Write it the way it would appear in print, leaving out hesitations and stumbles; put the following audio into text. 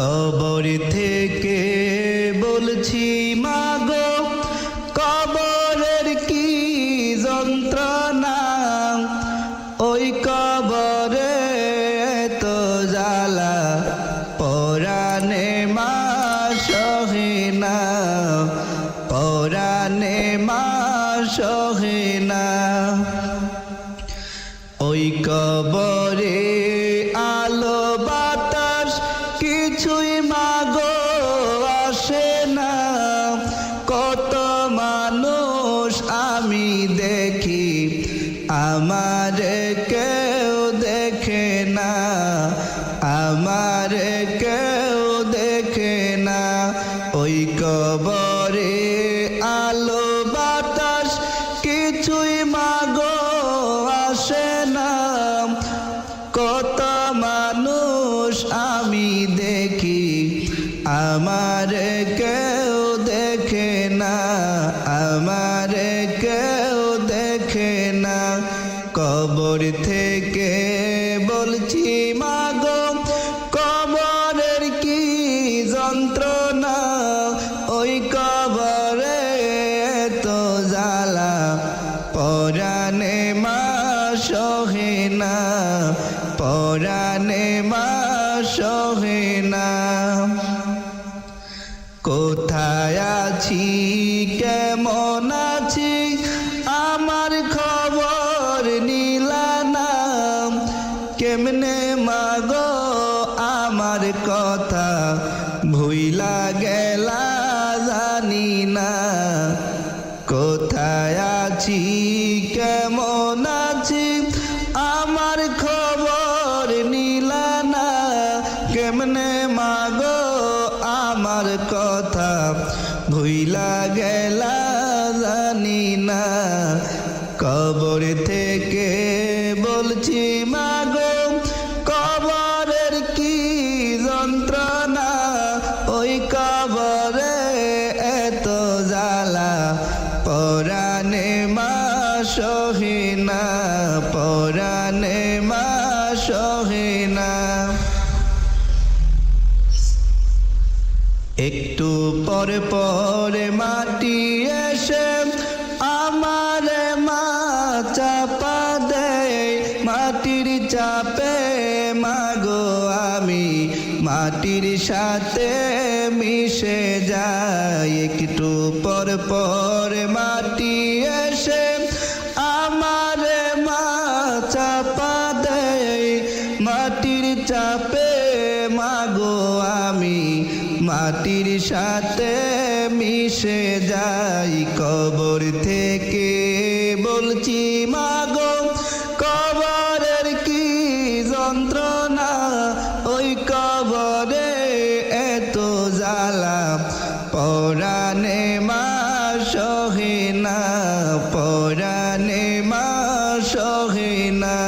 কবর থেকে বলছি মাগো, কবরের কি যন্ত্রণা, ওই কবরে তো জ্বালা পরাণে মা সহে না, পরাণে মা সহে না। ওই কবরে আলো বাতাস কিছুই মাগো আসে না, কত মানুষ আমি দেখি আমার কেউ দেখে না, আমার কেউ দেখে না। ওই কবরে আলো বাতাস কিছুই মাগো আসে না, কত মানুষ আমি দেখি আমার কেউ দেখে না, আমার কেউ দেখে না। কবর থেকে বলছি মাগো, কবরের কি যন্ত্রণা, ওই কবরে তো জ্বালা পরাণে মা সহে না, পরাণে মা সহে না। কোথায় আছি কেমন আছি আমার খবর নিলা না, কেমনে মাগো আমার কথা ভুইলা গেলা জানি না। কোথায় আছি কেমন আছি আমার খবর নিলা না, কেমনে মাগো আমার কথা ভুইলা গেলা জানি না। কবর থেকে বলছি মাগো, কবরের কি যন্ত্রণা, ওই কবরে এত জ্বালা পরাণে মা সহে না, পরাণে মা সহে না। একটু পরে পরে মাটি এসে আমার মা চাপা দেয়, মাটির চাপে মাগো আমি মাটির সাথে মিশে যাই। একটু পর পর মাটি এসে আমার মা চাপা দেয়, মাটির চাপে মাগো আমি মাটির সাথে মিশে যাই। কবর থেকে বলছি মাগো, কবরের কি যন্ত্রণা, ওই কবরে এত জ্বালা পরাণে মা সহে না, পরাণে মা সহে না।